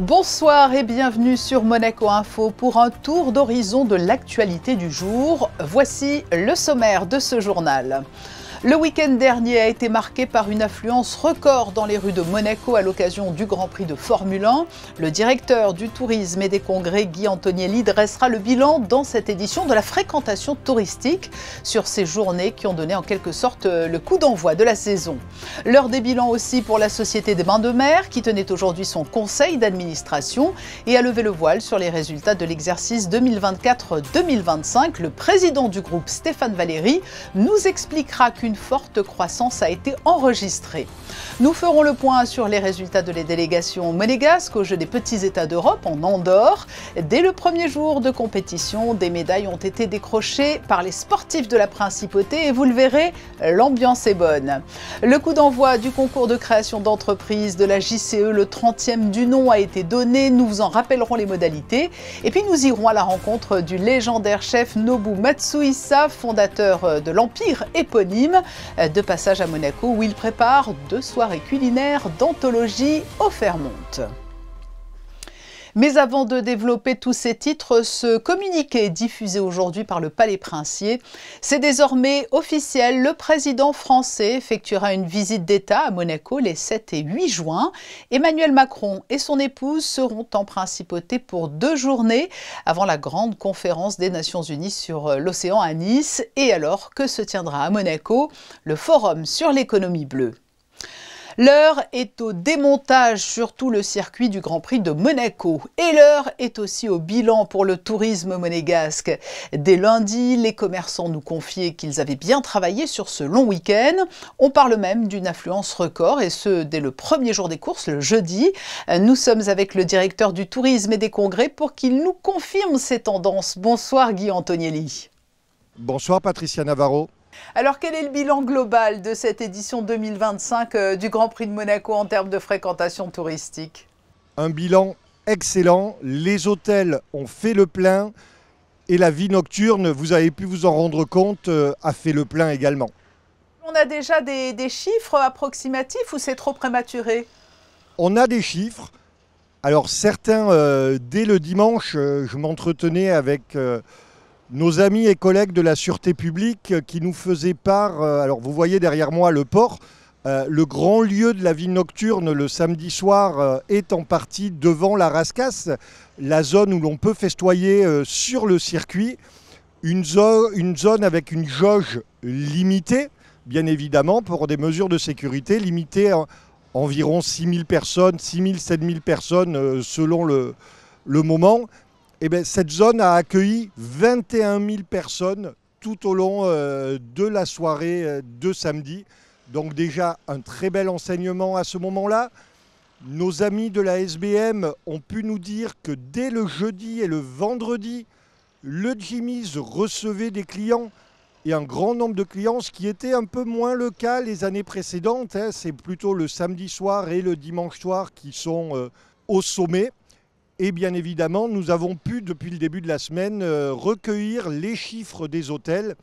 Bonsoir et bienvenue sur Monaco Info pour un tour d'horizon de l'actualité du jour. Voici le sommaire de ce journal. Le week-end dernier a été marqué par une affluence record dans les rues de Monaco à l'occasion du Grand Prix de Formule 1. Le directeur du tourisme et des congrès, Guy Antonielli, dressera le bilan dans cette édition de la fréquentation touristique sur ces journées qui ont donné en quelque sorte le coup d'envoi de la saison. L'heure des bilans aussi pour la Société des Bains de Mer qui tenait aujourd'hui son conseil d'administration et a levé le voile sur les résultats de l'exercice 2024-2025. Le président du groupe, Stéphane Valéry, nous expliquera qu'une forte croissance a été enregistrée. Nous ferons le point sur les résultats de les délégations monégasques aux Jeux des petits États d'Europe en Andorre. Dès le premier jour de compétition, des médailles ont été décrochées par les sportifs de la Principauté et vous le verrez, l'ambiance est bonne. Le coup d'envoi du concours de création d'entreprise de la JCE, le 30e du nom, a été donné. Nous vous en rappellerons les modalités. Et puis nous irons à la rencontre du légendaire chef Nobu Matsuhisa, fondateur de l'Empire éponyme, de passage à Monaco où il prépare 2 soirées culinaires d'anthologie au Fairmont. Mais avant de développer tous ces titres, ce communiqué diffusé aujourd'hui par le Palais Princier, c'est désormais officiel. Le président français effectuera une visite d'État à Monaco les 7 et 8 juin. Emmanuel Macron et son épouse seront en principauté pour 2 journées avant la grande conférence des Nations Unies sur l'océan à Nice. Et alors que se tiendra à Monaco le Forum sur l'économie bleue. L'heure est au démontage sur tout le circuit du Grand Prix de Monaco. Et l'heure est aussi au bilan pour le tourisme monégasque. Dès lundi, les commerçants nous confiaient qu'ils avaient bien travaillé sur ce long week-end. On parle même d'une affluence record, et ce, dès le premier jour des courses, le jeudi. Nous sommes avec le directeur du tourisme et des congrès pour qu'il nous confirme ces tendances. Bonsoir Guy Antonielli. Bonsoir Patricia Navarro. Alors quel est le bilan global de cette édition 2025 du Grand Prix de Monaco en termes de fréquentation touristique? Un bilan excellent, les hôtels ont fait le plein et la vie nocturne, vous avez pu vous en rendre compte, a fait le plein également. On a déjà des chiffres approximatifs ou c'est trop prématuré? On a des chiffres. Alors certains, dès le dimanche, je m'entretenais avec nos amis et collègues de la Sûreté publique qui nous faisaient part, alors vous voyez derrière moi le port, le grand lieu de la vie nocturne le samedi soir est en partie devant la Rascasse, la zone où l'on peut festoyer sur le circuit, une zone avec une jauge limitée, bien évidemment, pour des mesures de sécurité, limitée à environ 6 000 personnes, 6 000, 7 000 personnes selon le moment. Eh bien, cette zone a accueilli 21 000 personnes tout au long de la soirée de samedi. Donc déjà un très bel enseignement à ce moment-là. Nos amis de la SBM ont pu nous dire que dès le jeudi et le vendredi, le Jimmy's recevait des clients et un grand nombre de clients, ce qui était un peu moins le cas les années précédentes. C'est plutôt le samedi soir et le dimanche soir qui sont au sommet. Et bien évidemment, nous avons pu, depuis le début de la semaine, recueillir les chiffres des hôtels.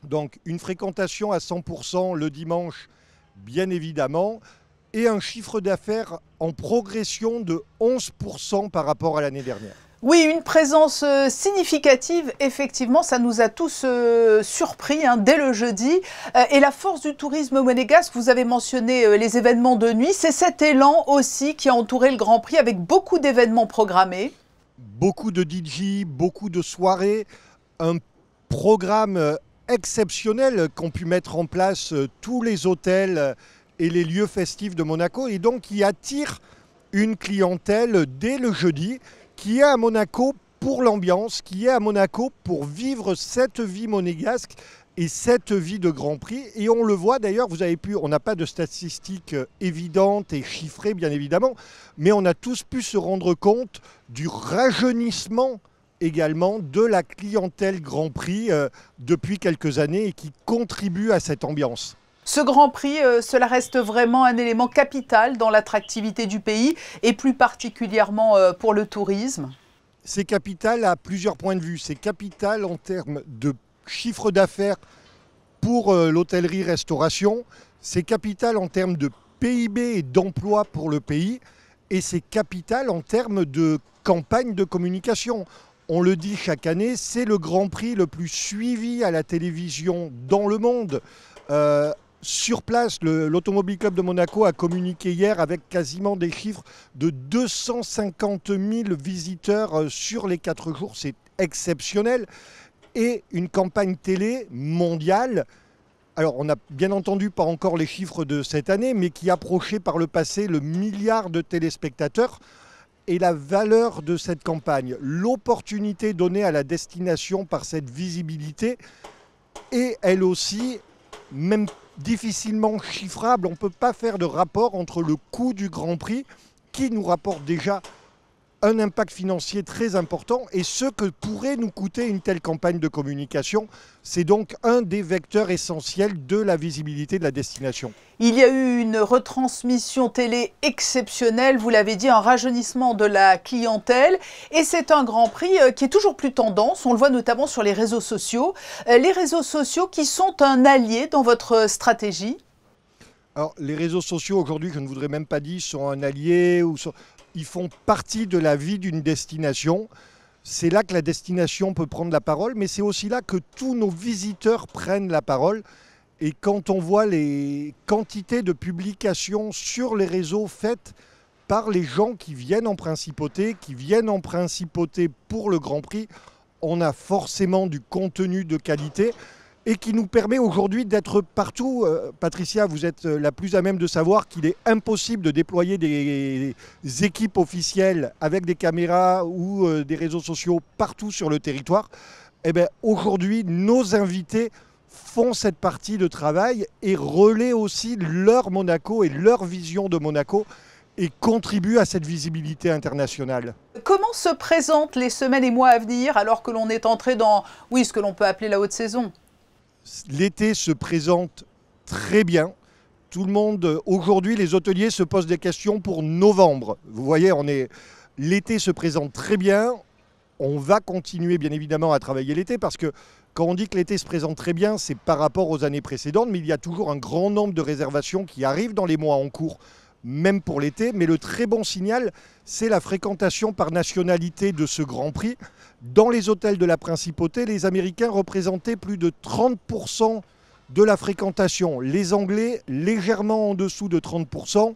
Donc une fréquentation à 100% le dimanche, bien évidemment, et un chiffre d'affaires en progression de 11% par rapport à l'année dernière. Oui, une présence significative, effectivement, ça nous a tous surpris dès le jeudi. Et la force du tourisme monégasque, vous avez mentionné les événements de nuit, c'est cet élan aussi qui a entouré le Grand Prix avec beaucoup d'événements programmés. Beaucoup de DJ, beaucoup de soirées, un programme exceptionnel qu'ont pu mettre en place tous les hôtels et les lieux festifs de Monaco et donc qui attire une clientèle dès le jeudi, qui est à Monaco pour l'ambiance, qui est à Monaco pour vivre cette vie monégasque et cette vie de Grand Prix. Et on le voit d'ailleurs, on n'a pas de statistiques évidentes et chiffrées bien évidemment, mais on a tous pu se rendre compte du rajeunissement également de la clientèle Grand Prix depuis quelques années et qui contribue à cette ambiance. Ce Grand Prix, cela reste vraiment un élément capital dans l'attractivité du pays et plus particulièrement pour le tourisme. C'est capital à plusieurs points de vue. C'est capital en termes de chiffre d'affaires pour l'hôtellerie-restauration. C'est capital en termes de PIB et d'emploi pour le pays. et c'est capital en termes de campagne de communication. On le dit chaque année, c'est le Grand Prix le plus suivi à la télévision dans le monde. Sur place, l'Automobile Club de Monaco a communiqué hier avec quasiment des chiffres de 250 000 visiteurs sur les 4 jours. C'est exceptionnel. Et une campagne télé mondiale. Alors, on n'a bien entendu pas encore les chiffres de cette année, mais qui approchait par le passé le milliard de téléspectateurs. Et la valeur de cette campagne, l'opportunité donnée à la destination par cette visibilité est elle aussi, même difficilement chiffrable. On ne peut pas faire de rapport entre le coût du Grand Prix, qui nous rapporte déjà un impact financier très important, et ce que pourrait nous coûter une telle campagne de communication. C'est donc un des vecteurs essentiels de la visibilité de la destination. Il y a eu une retransmission télé exceptionnelle, vous l'avez dit, un rajeunissement de la clientèle, et c'est un Grand Prix qui est toujours plus tendance, on le voit notamment sur les réseaux sociaux. Les réseaux sociaux qui sont un allié dans votre stratégie? Alors, les réseaux sociaux aujourd'hui, je ne voudrais même pas dire, sont un allié, ils font partie de la vie d'une destination. C'est là que la destination peut prendre la parole, mais c'est aussi là que tous nos visiteurs prennent la parole. Et quand on voit les quantités de publications sur les réseaux faites par les gens qui viennent en principauté, pour le Grand Prix, on a forcément du contenu de qualité et qui nous permet aujourd'hui d'être partout. Patricia, vous êtes la plus à même de savoir qu'il est impossible de déployer des équipes officielles avec des caméras ou des réseaux sociaux partout sur le territoire. Eh bien, aujourd'hui, nos invités font cette partie de travail et relaient aussi leur Monaco et leur vision de Monaco et contribuent à cette visibilité internationale. Comment se présentent les semaines et mois à venir alors que l'on est entré dans, oui, ce que l'on peut appeler la haute saison? L'été se présente très bien. Tout le monde, aujourd'hui, les hôteliers se posent des questions pour novembre. Vous voyez, l'été se présente très bien. On va continuer, bien évidemment, à travailler l'été parce que quand on dit que l'été se présente très bien, c'est par rapport aux années précédentes, mais il y a toujours un grand nombre de réservations qui arrivent dans les mois en cours, même pour l'été. Mais le très bon signal, c'est la fréquentation par nationalité de ce Grand Prix. Dans les hôtels de la Principauté, les Américains représentaient plus de 30% de la fréquentation. Les Anglais, légèrement en dessous de 30%.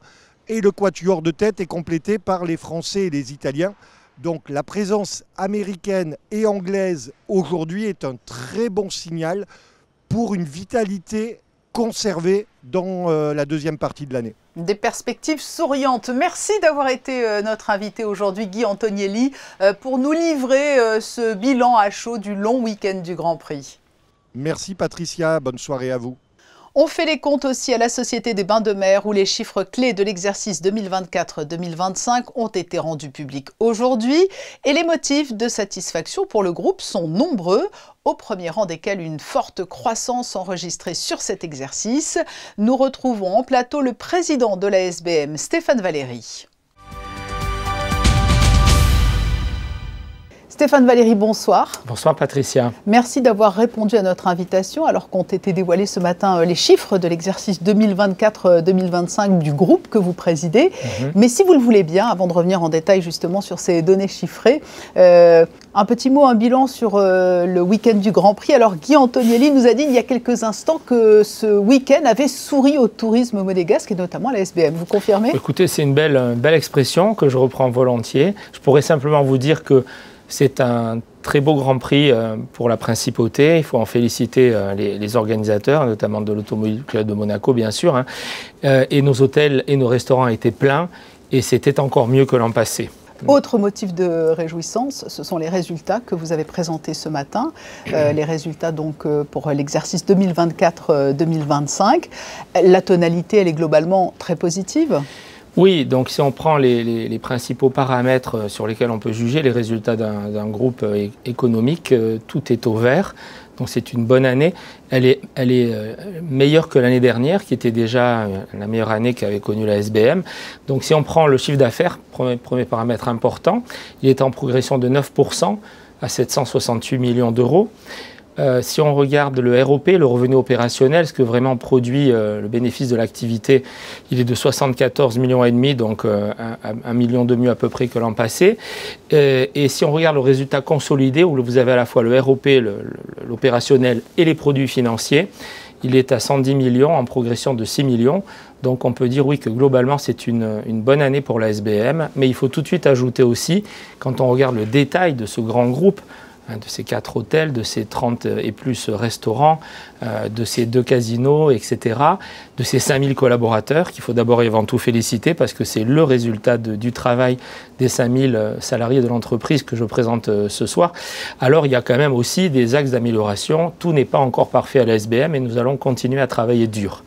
Et le quatuor de tête est complété par les Français et les Italiens. Donc la présence américaine et anglaise aujourd'hui est un très bon signal pour une vitalité conservée dans la deuxième partie de l'année. Des perspectives souriantes. Merci d'avoir été notre invité aujourd'hui, Guy Antonielli, pour nous livrer ce bilan à chaud du long week-end du Grand Prix. Merci Patricia, bonne soirée à vous. On fait les comptes aussi à la Société des Bains de Mer où les chiffres clés de l'exercice 2024-2025 ont été rendus publics aujourd'hui et les motifs de satisfaction pour le groupe sont nombreux, au premier rang desquels une forte croissance enregistrée sur cet exercice. Nous retrouvons en plateau le président de la SBM, Stéphane Valéry. Stéphane Valéry, bonsoir. Bonsoir Patricia. Merci d'avoir répondu à notre invitation alors qu'ont été dévoilés ce matin les chiffres de l'exercice 2024-2025 du groupe que vous présidez. Mais si vous le voulez bien, avant de revenir en détail justement sur ces données chiffrées, un petit mot, un bilan sur le week-end du Grand Prix. Alors Guy Antonielli nous a dit il y a quelques instants que ce week-end avait souri au tourisme monégasque et notamment à la SBM. Vous confirmez? Écoutez, c'est une belle expression que je reprends volontiers. Je pourrais simplement vous dire que c'est un très beau Grand Prix pour la Principauté. Il faut en féliciter les organisateurs, notamment de l'Automobile Club de Monaco, bien sûr. Et nos hôtels et nos restaurants étaient pleins et c'était encore mieux que l'an passé. Autre motif de réjouissance, ce sont les résultats que vous avez présentés ce matin, les résultats donc pour l'exercice 2024-2025. La tonalité, elle est globalement très positive. Oui, donc si on prend les principaux paramètres sur lesquels on peut juger les résultats d'un groupe économique, tout est au vert. Donc c'est une bonne année. Elle est meilleure que l'année dernière, qui était déjà la meilleure année qu'avait connue la SBM. Donc si on prend le chiffre d'affaires, premier paramètre important, il est en progression de 9% à 768 millions d'euros. Si on regarde le ROP, le revenu opérationnel, ce que vraiment produit le bénéfice de l'activité, il est de 74,5 millions, donc 1 million de mieux à peu près que l'an passé. Et si on regarde le résultat consolidé, où vous avez à la fois le ROP, l'opérationnel et les produits financiers, il est à 110 millions en progression de 6 millions. Donc on peut dire oui que globalement c'est une bonne année pour la SBM, mais il faut tout de suite ajouter aussi, quand on regarde le détail de ce grand groupe, de ces 4 hôtels, de ces 30 et plus restaurants, de ces 2 casinos, etc., de ces 5000 collaborateurs qu'il faut d'abord et avant tout féliciter parce que c'est le résultat du travail des 5000 salariés de l'entreprise que je présente ce soir. Alors il y a quand même aussi des axes d'amélioration. Tout n'est pas encore parfait à la SBM et nous allons continuer à travailler dur.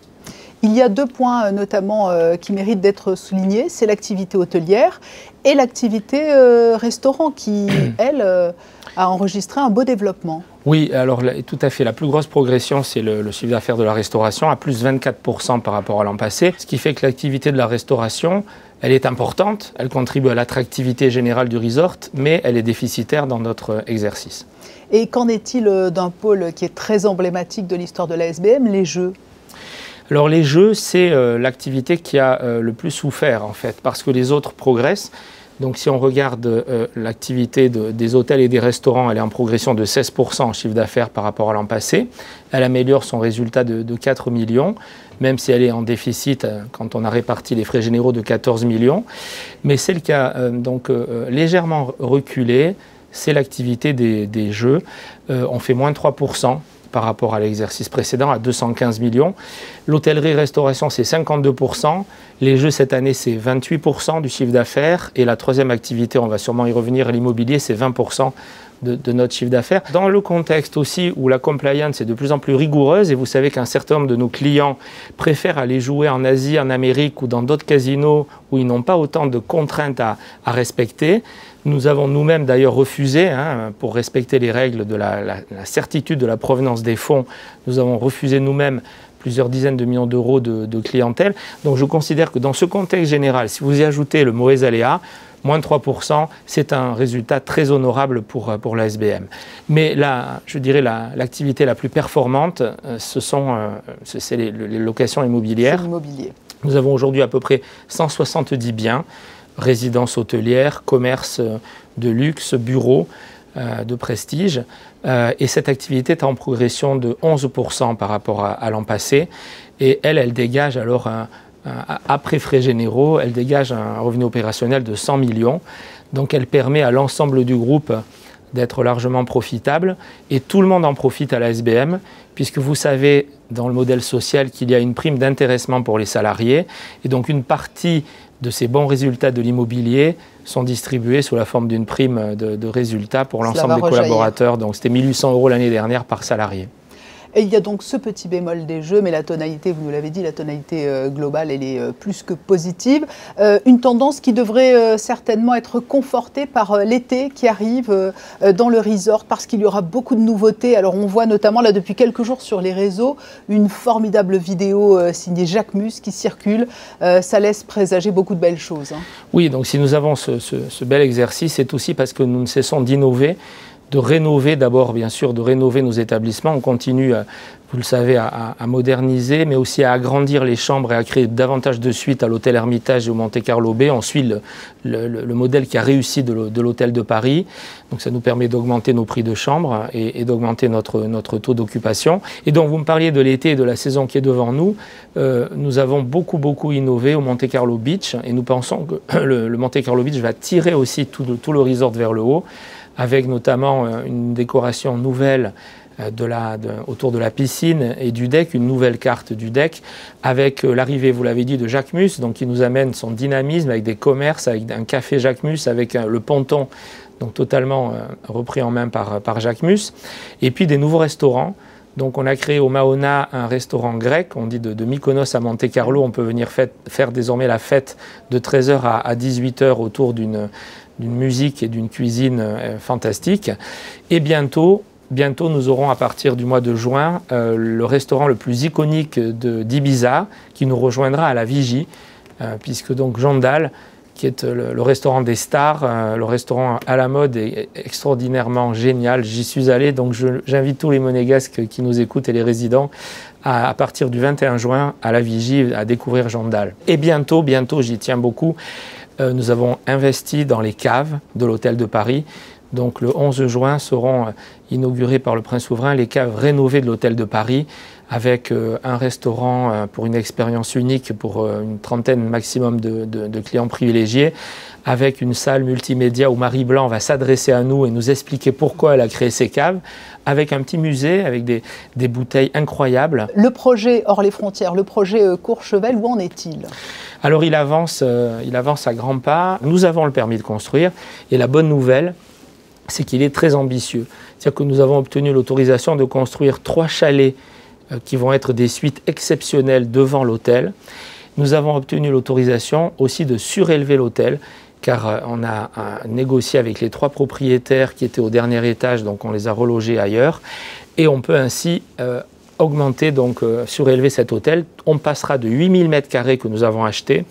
Il y a 2 points notamment qui méritent d'être soulignés, c'est l'activité hôtelière et l'activité restaurant qui, elle, a enregistré un beau développement. Oui, alors tout à fait. La plus grosse progression, c'est le chiffre d'affaires de la restauration, à plus 24% par rapport à l'an passé. Ce qui fait que l'activité de la restauration, elle est importante, elle contribue à l'attractivité générale du resort, mais elle est déficitaire dans notre exercice. Et qu'en est-il d'un pôle qui est très emblématique de l'histoire de la SBM, les jeux ? Alors les jeux, c'est l'activité qui a le plus souffert en fait, parce que les autres progressent. Donc si on regarde l'activité des hôtels et des restaurants, elle est en progression de 16% en chiffre d'affaires par rapport à l'an passé. Elle améliore son résultat de 4 millions, même si elle est en déficit quand on a réparti les frais généraux de 14 millions. Mais celle qui a légèrement reculé, c'est l'activité des jeux. On fait moins de 3%. Par rapport à l'exercice précédent, à 215 millions. L'hôtellerie-restauration, c'est 52%. Les jeux, cette année, c'est 28% du chiffre d'affaires. Et la troisième activité, on va sûrement y revenir, l'immobilier, c'est 20% de notre chiffre d'affaires. Dans le contexte aussi où la compliance est de plus en plus rigoureuse, et vous savez qu'un certain nombre de nos clients préfèrent aller jouer en Asie, en Amérique ou dans d'autres casinos où ils n'ont pas autant de contraintes à respecter, nous avons nous-mêmes d'ailleurs refusé, pour respecter les règles de la certitude de la provenance des fonds, nous avons refusé nous-mêmes plusieurs dizaines de millions d'euros de clientèle. Donc je considère que dans ce contexte général, si vous y ajoutez le mauvais aléa, moins de 3%, c'est un résultat très honorable pour la SBM. Mais là, je dirais l'activité la plus performante, c'est les locations immobilières. L'immobilier. Nous avons aujourd'hui à peu près 170 biens, résidences hôtelières, commerces de luxe, bureaux de prestige. Et cette activité est en progression de 11% par rapport à l'an passé. Et elle dégage alors, après frais généraux, elle dégage un revenu opérationnel de 100 millions. Donc elle permet à l'ensemble du groupe d'être largement profitable. Et tout le monde en profite à la SBM, puisque vous savez, dans le modèle social, qu'il y a une prime d'intéressement pour les salariés. Et donc une partie de ces bons résultats de l'immobilier sont distribués sous la forme d'une prime de résultats pour l'ensemble des collaborateurs. Donc c'était 1 800 € l'année dernière par salarié. Et il y a donc ce petit bémol des jeux, mais la tonalité, vous nous l'avez dit, la tonalité globale, elle est plus que positive. Une tendance qui devrait certainement être confortée par l'été qui arrive dans le resort, parce qu'il y aura beaucoup de nouveautés. Alors on voit notamment là depuis quelques jours sur les réseaux une formidable vidéo signée Jacques Mus qui circule. Ça laisse présager beaucoup de belles choses. Oui, donc si nous avons ce bel exercice, c'est aussi parce que nous ne cessons d'innover, de rénover d'abord, bien sûr, de rénover nos établissements. On continue, vous le savez, à moderniser, mais aussi à agrandir les chambres et à créer davantage de suites à l'hôtel Hermitage et au Monte-Carlo Bay. On suit le modèle qui a réussi de l'hôtel de Paris. Donc ça nous permet d'augmenter nos prix de chambre et d'augmenter notre taux d'occupation. Et donc vous me parliez de l'été et de la saison qui est devant nous. Nous avons beaucoup innové au Monte-Carlo Beach et nous pensons que le Monte-Carlo Beach va tirer aussi tout le resort vers le haut, avec notamment une décoration nouvelle autour de la piscine et du deck, une nouvelle carte du deck, avec l'arrivée, vous l'avez dit, de Jacques Mus, donc qui nous amène son dynamisme avec des commerces, avec un café Jacques Mus, avec le ponton, donc totalement repris en main par Jacques Mus, et puis des nouveaux restaurants. Donc on a créé au Maona un restaurant grec, on dit de Mykonos à Monte-Carlo, on peut venir faire désormais la fête de 13h à 18h autour d'une musique et d'une cuisine fantastique. Et bientôt, nous aurons à partir du mois de juin le restaurant le plus iconique d'Ibiza qui nous rejoindra à la Vigie, puisque donc Jean Dalle, qui est le restaurant des stars, le restaurant à la mode est extraordinairement génial. J'y suis allé, donc j'invite tous les Monégasques qui nous écoutent et les résidents à partir du 21 juin à la Vigie à découvrir Jean Dalle. Et bientôt, j'y tiens beaucoup, nous avons investi dans les caves de l'Hôtel de Paris. Donc le 11 juin seront inaugurées par le Prince Souverain les caves rénovées de l'Hôtel de Paris, avec un restaurant pour une expérience unique pour une trentaine maximum de clients privilégiés, avec une salle multimédia où Marie Blanc va s'adresser à nous et nous expliquer pourquoi elle a créé ces caves, avec un petit musée, avec des bouteilles incroyables. Le projet hors les frontières, le projet Courchevel, où en est-il? Alors il avance à grands pas. Nous avons le permis de construire et la bonne nouvelle, c'est qu'il est très ambitieux. C'est-à-dire que nous avons obtenu l'autorisation de construire 3 chalets qui vont être des suites exceptionnelles devant l'hôtel. Nous avons obtenu l'autorisation aussi de surélever l'hôtel, car on a négocié avec les 3 propriétaires qui étaient au dernier étage, donc on les a relogés ailleurs, et on peut ainsi augmenter, donc surélever cet hôtel. On passera de 8 000 m² que nous avons achetés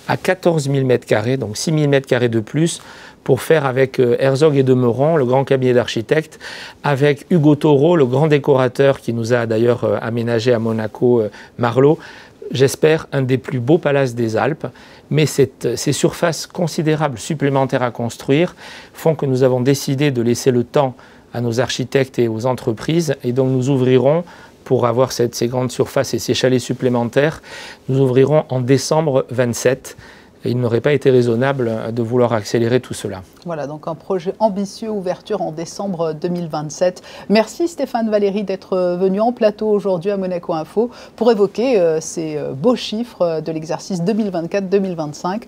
à 14 000 m², donc 6 000 m² de plus, pour faire avec Herzog et de Meuron, le grand cabinet d'architectes, avec Hugo Taureau, le grand décorateur qui nous a d'ailleurs aménagé à Monaco, Marlot, j'espère un des plus beaux palaces des Alpes. Mais ces surfaces considérables supplémentaires à construire font que nous avons décidé de laisser le temps à nos architectes et aux entreprises, et donc nous ouvrirons, pour avoir ces grandes surfaces et ces chalets supplémentaires, nous ouvrirons en décembre 27. Et il n'aurait pas été raisonnable de vouloir accélérer tout cela. Voilà, donc un projet ambitieux, ouverture en décembre 2027. Merci Stéphane Valéry d'être venu en plateau aujourd'hui à Monaco Info pour évoquer ces beaux chiffres de l'exercice 2024-2025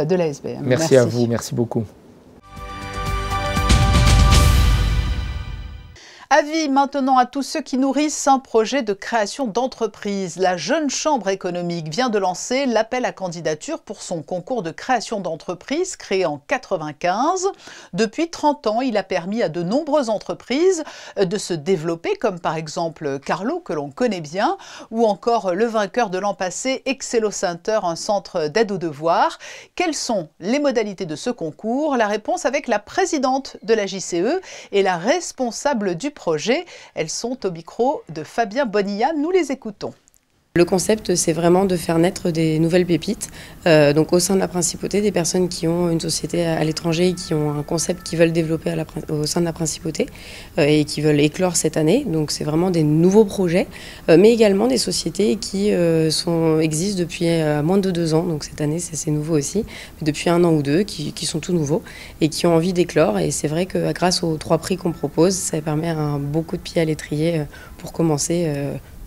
de la SBM. Merci à vous, merci beaucoup. Avis maintenant à tous ceux qui nourrissent un projet de création d'entreprise. La Jeune Chambre économique vient de lancer l'appel à candidature pour son concours de création d'entreprise créé en 1995. Depuis 30 ans, il a permis à de nombreuses entreprises de se développer, comme par exemple Carlo, que l'on connaît bien, ou encore le vainqueur de l'an passé, Excello Center, un centre d'aide aux devoirs. Quelles sont les modalités de ce concours? La réponse avec la présidente de la JCE et la responsable du projet. Elles sont au micro de Fabien Bonilla. Nous les écoutons. Le concept, c'est vraiment de faire naître des nouvelles pépites. Donc au sein de la Principauté, des personnes qui ont une société à l'étranger et qui ont un concept qu'ils veulent développer au sein de la Principauté et qui veulent éclore cette année. Donc c'est vraiment des nouveaux projets, mais également des sociétés qui existent depuis moins de 2 ans. Donc cette année, c'est nouveau aussi, mais depuis 1 an ou 2, qui sont tout nouveaux et qui ont envie d'éclore. Et c'est vrai que grâce aux 3 prix qu'on propose, ça permet un beau coup de pied à l'étrier pour commencer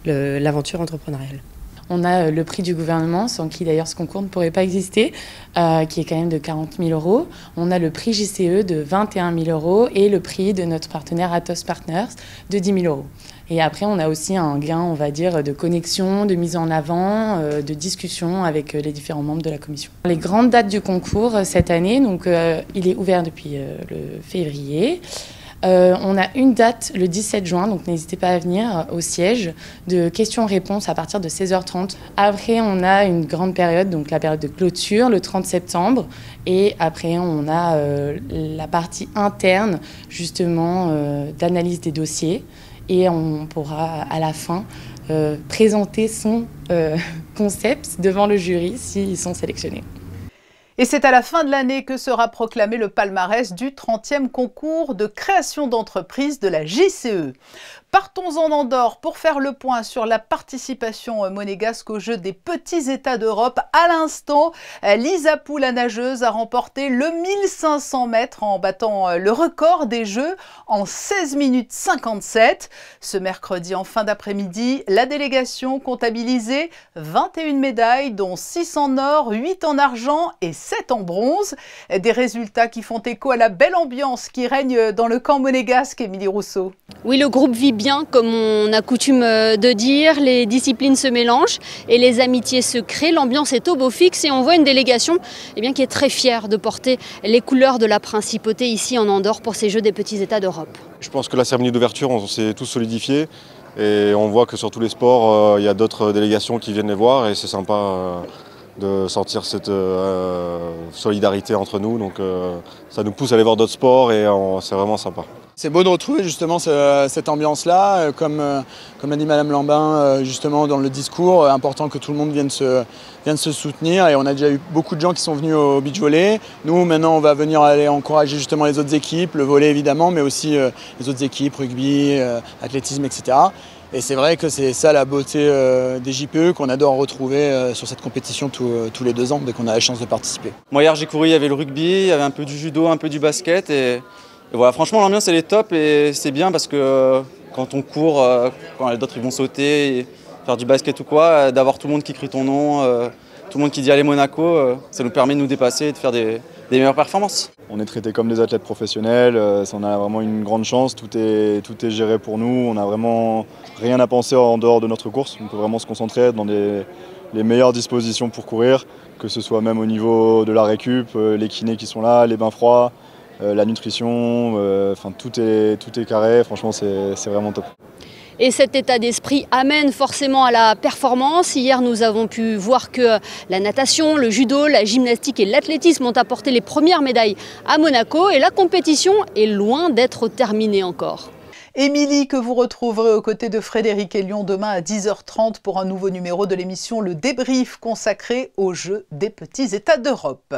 l'aventure entrepreneuriale. On a le prix du gouvernement, sans qui d'ailleurs ce concours ne pourrait pas exister, qui est quand même de 40 000 €. On a le prix JCE de 21 000 € et le prix de notre partenaire Atos Partners de 10 000 €. Et après, on a aussi un gain, on va dire, de connexion, de mise en avant, de discussion avec les différents membres de la commission. Les grandes dates du concours cette année, donc il est ouvert depuis le février. On a une date le 17 juin, donc n'hésitez pas à venir au siège de questions-réponses à partir de 16h30. Après, on a une grande période, donc la période de clôture, le 30 septembre. Et après, on a la partie interne, justement, d'analyse des dossiers. Et on pourra, à la fin, présenter son concept devant le jury s'ils sont sélectionnés. Et c'est à la fin de l'année que sera proclamé le palmarès du 30e concours de création d'entreprise de la JCE. Partons en Andorre pour faire le point sur la participation monégasque aux Jeux des petits États d'Europe. À l'instant, Lisa Pou, la nageuse, a remporté le 1500 mètres en battant le record des Jeux en 16 minutes 57. Ce mercredi en fin d'après-midi, la délégation comptabilisait 21 médailles, dont 6 en or, 8 en argent et 7 en bronze. Des résultats qui font écho à la belle ambiance qui règne dans le camp monégasque, Émilie Rousseau. Oui, le groupe vit bien, comme on a coutume de dire, les disciplines se mélangent et les amitiés se créent, l'ambiance est au beau fixe et on voit une délégation qui est très fière de porter les couleurs de la Principauté ici en Andorre pour ces Jeux des petits États d'Europe. Je pense que la cérémonie d'ouverture, on s'est tous solidifiés et on voit que sur tous les sports, il y a d'autres délégations qui viennent les voir et c'est sympa de sentir cette solidarité entre nous. Donc ça nous pousse à aller voir d'autres sports et c'est vraiment sympa. C'est beau de retrouver justement cette ambiance-là, comme l'a dit Madame Lambin justement dans le discours, important que tout le monde vienne se soutenir, et on a déjà eu beaucoup de gens qui sont venus au beach volley. Nous maintenant on va venir aller encourager justement les autres équipes, le volley évidemment, mais aussi les autres équipes, rugby, athlétisme, etc. Et c'est vrai que c'est ça la beauté des JPE qu'on adore retrouver sur cette compétition tous les 2 ans dès qu'on a la chance de participer. Moi hier j'ai couru, il y avait le rugby, il y avait un peu du judo, un peu du basket et voilà, franchement l'ambiance elle est top et c'est bien parce que quand on court, quand les autres ils vont sauter, et faire du basket ou quoi, d'avoir tout le monde qui crie ton nom, tout le monde qui dit allez Monaco, ça nous permet de nous dépasser et de faire des meilleures performances. On est traités comme des athlètes professionnels, on a vraiment une grande chance, tout est géré pour nous, on n'a vraiment rien à penser en dehors de notre course, on peut vraiment se concentrer dans les meilleures dispositions pour courir, que ce soit même au niveau de la récup, les kinés qui sont là, les bains froids, la nutrition, tout est carré, franchement c'est vraiment top. Et cet état d'esprit amène forcément à la performance. Hier, nous avons pu voir que la natation, le judo, la gymnastique et l'athlétisme ont apporté les premières médailles à Monaco. Et la compétition est loin d'être terminée encore. Émilie, que vous retrouverez aux côtés de Frédéric Elion demain à 10h30 pour un nouveau numéro de l'émission Le Débrief consacré aux Jeux des petits États d'Europe.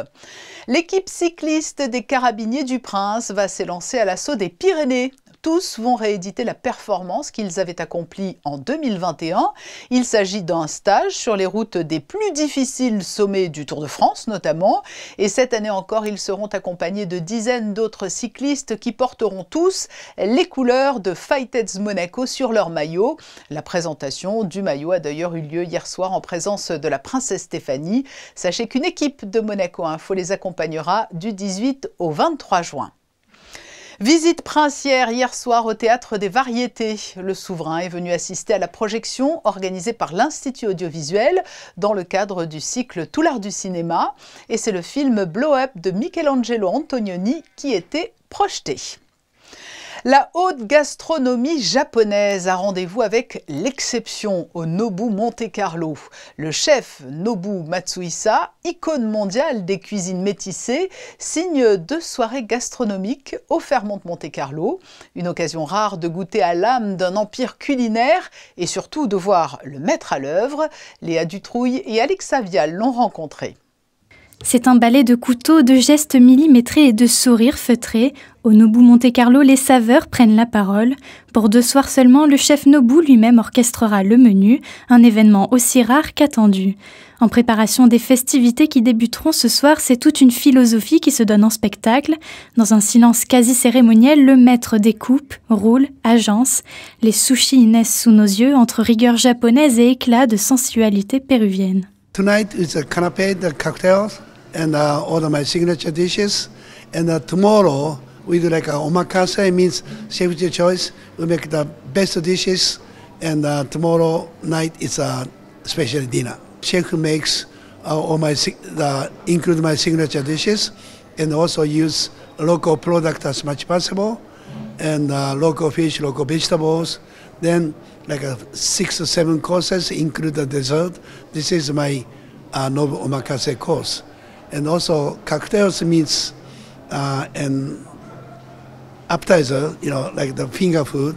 L'équipe cycliste des Carabiniers du Prince va s'élancer à l'assaut des Pyrénées. Tous vont rééditer la performance qu'ils avaient accomplie en 2021. Il s'agit d'un stage sur les routes des plus difficiles sommets du Tour de France notamment. Et cette année encore, ils seront accompagnés de dizaines d'autres cyclistes qui porteront tous les couleurs de Fighteds Monaco sur leur maillot. La présentation du maillot a d'ailleurs eu lieu hier soir en présence de la princesse Stéphanie. Sachez qu'une équipe de Monaco Info les accompagnera du 18 au 23 juin. Visite princière hier soir au Théâtre des Variétés. Le souverain est venu assister à la projection organisée par l'Institut audiovisuel dans le cadre du cycle Tout l'art du cinéma. Et c'est le film Blow Up de Michelangelo Antonioni qui était projeté. La haute gastronomie japonaise a rendez-vous avec l'exception au Nobu Monte Carlo. Le chef Nobu Matsuhisa, icône mondiale des cuisines métissées, signe 2 soirées gastronomiques au Fairmont Monte Carlo. Une occasion rare de goûter à l'âme d'un empire culinaire et surtout de voir le maître à l'œuvre. Léa Dutrouille et Alexa Vial l'ont rencontré. C'est un ballet de couteaux, de gestes millimétrés et de sourires feutrés. Au Nobu Monte Carlo, les saveurs prennent la parole. Pour 2 soirs seulement, le chef Nobu lui-même orchestrera le menu, un événement aussi rare qu'attendu. En préparation des festivités qui débuteront ce soir, c'est toute une philosophie qui se donne en spectacle. Dans un silence quasi cérémoniel, le maître découpe, roule, agence. Les sushis naissent sous nos yeux entre rigueur japonaise et éclat de sensualité péruvienne. Tonight is a canapé, the cocktails, and all of my signature dishes. And tomorrow we do like a omakase, means chef's choice. We make the best dishes, and tomorrow night is a special dinner. Chef makes all my include my signature dishes, and also use local product as much possible, and local fish, local vegetables. Then like 6 or 7 courses, include the dessert. This is my Nobu Omakase course. And also cocktails means an appetizer, like the finger food,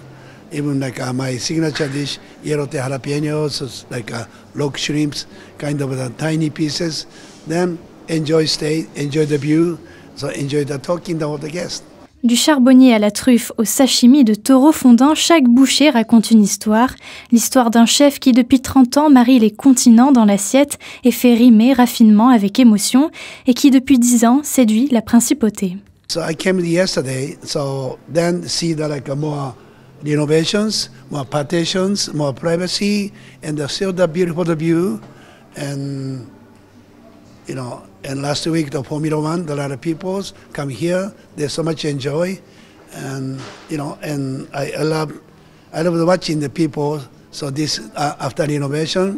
even like my signature dish, elote jalapenos, like rock shrimps, kind of the tiny pieces. Then stay, enjoy the view, so enjoy the talking with the guests. Du charbonnier à la truffe au sashimi de taureau fondant, chaque bouchée raconte une histoire. L'histoire d'un chef qui, depuis 30 ans, marie les continents dans l'assiette et fait rimer raffinement avec émotion, et qui, depuis 10 ans, séduit la principauté. So I came yesterday, so then see the more renovations, more partitions, more privacy, and still the beautiful view, and and last week the Formula One, a lot of people come here. They so much enjoy, and and I love watching the people. So this after renovation,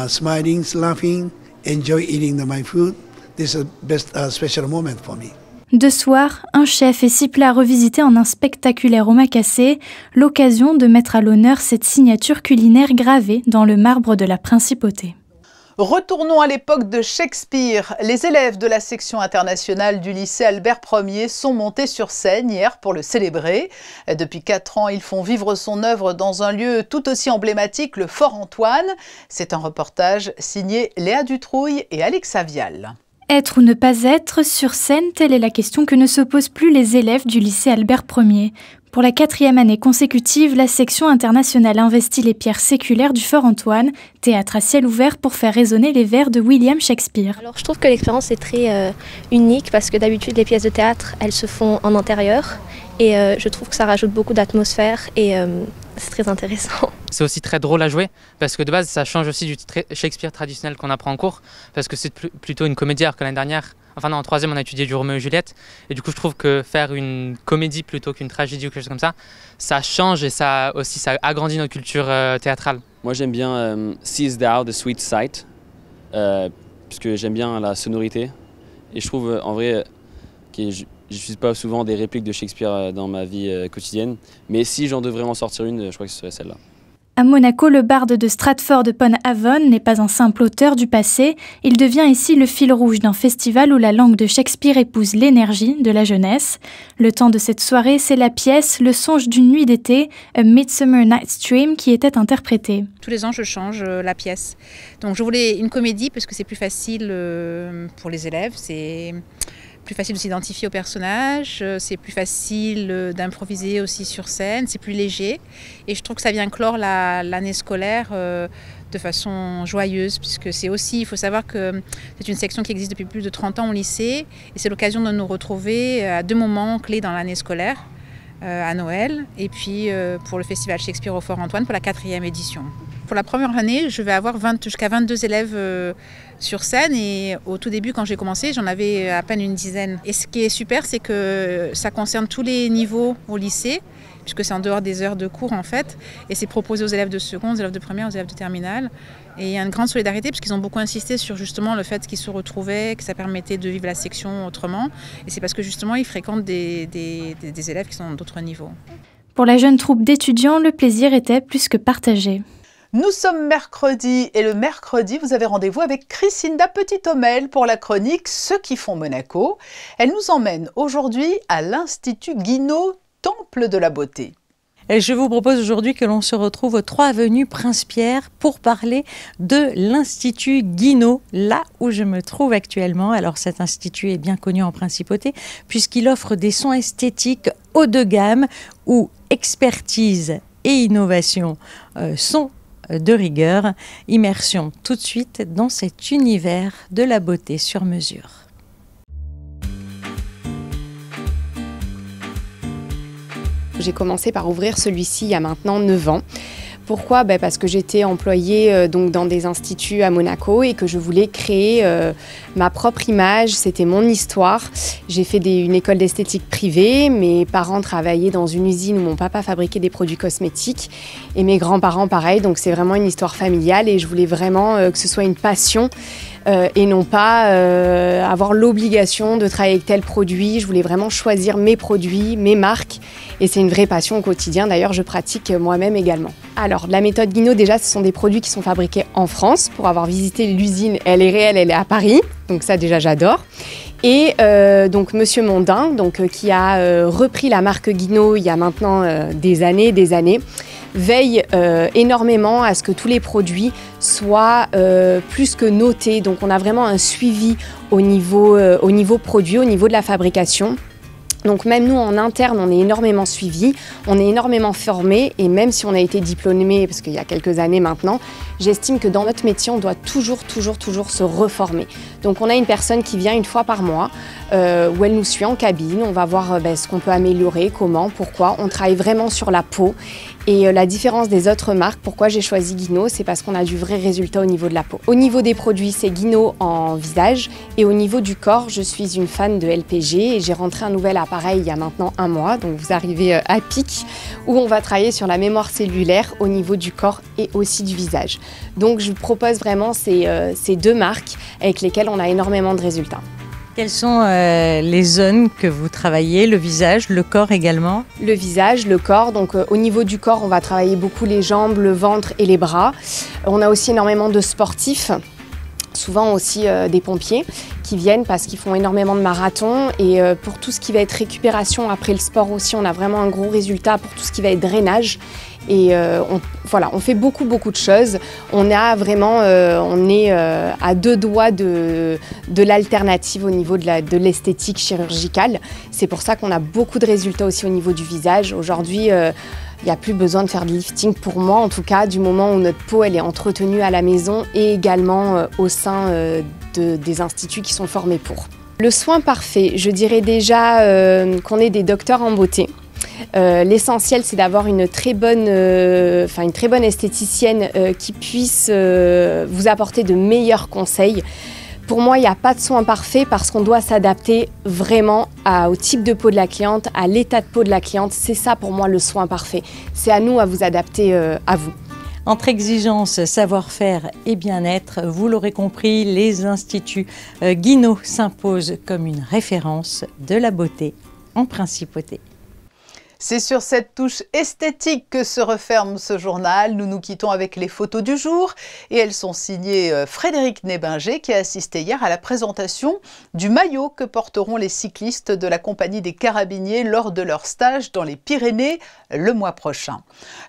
smiling, laughing, enjoy eating my food. This is the best special moment for me. 2 soirs, un chef et 6 plats revisités en un spectaculaire omakase, l'occasion de mettre à l'honneur cette signature culinaire gravée dans le marbre de la principauté. Retournons à l'époque de Shakespeare. Les élèves de la section internationale du lycée Albert Ier sont montés sur scène hier pour le célébrer. Depuis 4 ans, ils font vivre son œuvre dans un lieu tout aussi emblématique, le Fort Antoine. C'est un reportage signé Léa Dutrouille et Alexa Vial. Être ou ne pas être sur scène, telle est la question que ne se posent plus les élèves du lycée Albert Ier. Pour la 4e année consécutive, la section internationale investit les pierres séculaires du Fort Antoine, théâtre à ciel ouvert pour faire résonner les vers de William Shakespeare. Alors je trouve que l'expérience est très unique parce que d'habitude les pièces de théâtre, elles se font en intérieur et je trouve que ça rajoute beaucoup d'atmosphère et c'est très intéressant. C'est aussi très drôle à jouer parce que de base ça change aussi du Shakespeare traditionnel qu'on apprend en cours parce que c'est plutôt une comédie alors que l'année dernière, enfin non, en 3e on a étudié du Roméo et Juliette et du coup je trouve que faire une comédie plutôt qu'une tragédie ou quelque chose comme ça change et ça agrandit notre culture théâtrale. Moi j'aime bien Seest Thou the Sweet Sight puisque j'aime bien la sonorité et je trouve en vrai que je n'utilise pas souvent des répliques de Shakespeare dans ma vie quotidienne, mais si j'en devrais m'en sortir une, je crois que ce serait celle-là. À Monaco, le barde de Stratford-upon-Avon n'est pas un simple auteur du passé, il devient ici le fil rouge d'un festival où la langue de Shakespeare épouse l'énergie de la jeunesse. Le temps de cette soirée, c'est la pièce Le songe d'une nuit d'été, A Midsummer Night's Dream, qui était interprétée. Tous les ans, je change la pièce. Donc je voulais une comédie parce que c'est plus facile pour les élèves, c'est plus facile de s'identifier au personnage, c'est plus facile d'improviser aussi sur scène, c'est plus léger. Et je trouve que ça vient clore l'année scolaire de façon joyeuse, puisque c'est aussi, il faut savoir que c'est une section qui existe depuis plus de 30 ans au lycée, et c'est l'occasion de nous retrouver à 2 moments clés dans l'année scolaire, à Noël, et puis pour le festival Shakespeare au Fort Antoine pour la 4e édition. Pour la première année, je vais avoir jusqu'à 22 élèves sur scène et au tout début, quand j'ai commencé, j'en avais à peine une dizaine. Et ce qui est super, c'est que ça concerne tous les niveaux au lycée, puisque c'est en dehors des heures de cours en fait, et c'est proposé aux élèves de seconde, aux élèves de première, aux élèves de terminale. Et il y a une grande solidarité, puisqu'ils ont beaucoup insisté sur justement le fait qu'ils se retrouvaient, que ça permettait de vivre la section autrement. Et c'est parce que justement, ils fréquentent des élèves qui sont d'autres niveaux. Pour la jeune troupe d'étudiants, le plaisir était plus que partagé. Nous sommes mercredi et le mercredi, vous avez rendez-vous avec Chrisinda Petit-Homel pour la chronique Ceux qui font Monaco. Elle nous emmène aujourd'hui à l'Institut Guinaud, Temple de la Beauté. Et je vous propose aujourd'hui que l'on se retrouve aux 3 avenues Prince-Pierre pour parler de l'Institut Guinaud, là où je me trouve actuellement. Alors cet institut est bien connu en principauté puisqu'il offre des soins esthétiques haut de gamme où expertise et innovation sont de rigueur. Immersion tout de suite dans cet univers de la beauté sur mesure. J'ai commencé par ouvrir celui-ci il y a maintenant 9 ans. Pourquoi ? Parce que j'étais employée donc dans des instituts à Monaco et que je voulais créer ma propre image, c'était mon histoire. J'ai fait une école d'esthétique privée, mes parents travaillaient dans une usine où mon papa fabriquait des produits cosmétiques et mes grands-parents pareil, donc c'est vraiment une histoire familiale et je voulais vraiment que ce soit une passion et non pas avoir l'obligation de travailler avec tel produit. Je voulais vraiment choisir mes produits, mes marques et c'est une vraie passion au quotidien. D'ailleurs, je pratique moi-même également. Alors, la méthode Guinaud, déjà, ce sont des produits qui sont fabriqués en France. Pour avoir visité l'usine, elle est réelle, elle est à Paris. Donc ça, déjà, j'adore. Et donc, Monsieur Mondin, qui a repris la marque Guinaud il y a maintenant des années, veille énormément à ce que tous les produits soient plus que notés. Donc, on a vraiment un suivi au niveau produit, au niveau de la fabrication. Donc même nous en interne, on est énormément suivis, on est énormément formés et même si on a été diplômés, parce qu'il y a quelques années maintenant, j'estime que dans notre métier, on doit toujours se reformer. Donc on a une personne qui vient une fois par mois, où elle nous suit en cabine, on va voir ce qu'on peut améliorer, comment, pourquoi. On travaille vraiment sur la peau et la différence des autres marques, pourquoi j'ai choisi Guinaud, c'est parce qu'on a du vrai résultat au niveau de la peau. Au niveau des produits, c'est Guinaud en visage et au niveau du corps, je suis une fan de LPG et j'ai rentré un nouvel appareil il y a maintenant 1 mois, donc vous arrivez à pic, où on va travailler sur la mémoire cellulaire au niveau du corps et aussi du visage. Donc je vous propose vraiment ces 2 marques avec lesquelles on a énormément de résultats. Quelles sont les zones que vous travaillez, le visage, le corps également? Le visage, le corps, donc au niveau du corps, on va travailler beaucoup les jambes, le ventre et les bras. On a aussi énormément de sportifs. Souvent aussi des pompiers qui viennent parce qu'ils font énormément de marathons et pour tout ce qui va être récupération après le sport aussi, on a vraiment un gros résultat pour tout ce qui va être drainage. Et on fait beaucoup de choses. On est à 2 doigts de l'alternative au niveau de l'esthétique chirurgicale. C'est pour ça qu'on a beaucoup de résultats aussi au niveau du visage. Aujourd'hui, il n'y a plus besoin de faire de lifting pour moi, en tout cas, du moment où notre peau elle est entretenue à la maison et également au sein des instituts qui sont formés pour. Le soin parfait, je dirais déjà qu'on est des docteurs en beauté. L'essentiel, c'est d'avoir une très bonne esthéticienne qui puisse vous apporter de meilleurs conseils. Pour moi, il n'y a pas de soin parfait parce qu'on doit s'adapter vraiment au type de peau de la cliente, à l'état de peau de la cliente. C'est ça pour moi le soin parfait. C'est à nous à vous adapter à vous. Entre exigence, savoir-faire et bien-être, vous l'aurez compris, les instituts Guinaud s'imposent comme une référence de la beauté en principauté. C'est sur cette touche esthétique que se referme ce journal. Nous nous quittons avec les photos du jour et elles sont signées Frédéric Nébinger qui a assisté hier à la présentation du maillot que porteront les cyclistes de la compagnie des Carabiniers lors de leur stage dans les Pyrénées le mois prochain.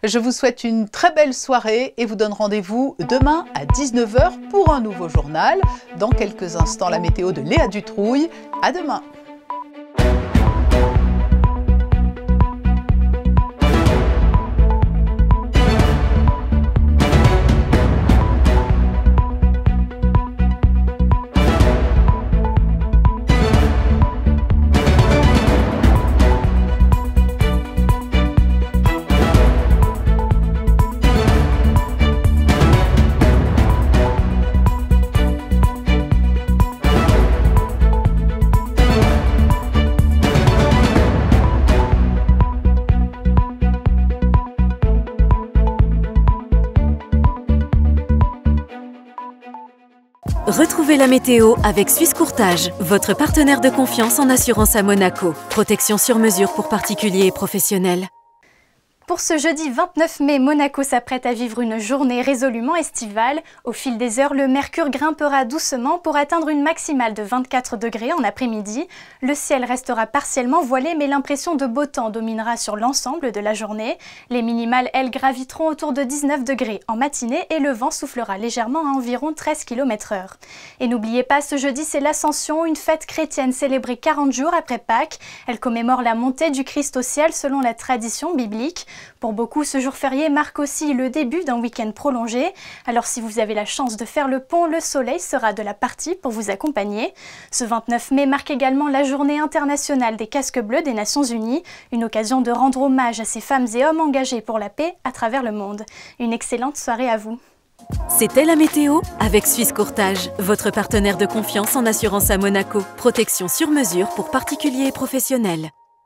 Je vous souhaite une très belle soirée et vous donne rendez-vous demain à 19 h pour un nouveau journal. Dans quelques instants, la météo de Léa Dutrouille. À demain. Retrouvez la météo avec Suisse Courtage, votre partenaire de confiance en assurance à Monaco. Protection sur mesure pour particuliers et professionnels. Pour ce jeudi 29 mai, Monaco s'apprête à vivre une journée résolument estivale. Au fil des heures, le mercure grimpera doucement pour atteindre une maximale de 24 degrés en après-midi. Le ciel restera partiellement voilé, mais l'impression de beau temps dominera sur l'ensemble de la journée. Les minimales, elles, graviteront autour de 19 degrés en matinée et le vent soufflera légèrement à environ 13 km/h. Et n'oubliez pas, ce jeudi, c'est l'Ascension, une fête chrétienne célébrée 40 jours après Pâques. Elle commémore la montée du Christ au ciel selon la tradition biblique. Pour beaucoup, ce jour férié marque aussi le début d'un week-end prolongé. Alors si vous avez la chance de faire le pont, le soleil sera de la partie pour vous accompagner. Ce 29 mai marque également la journée internationale des casques bleus des Nations Unies, une occasion de rendre hommage à ces femmes et hommes engagés pour la paix à travers le monde. Une excellente soirée à vous. C'était la météo avec Suisse Courtage, votre partenaire de confiance en assurance à Monaco. Protection sur mesure pour particuliers et professionnels.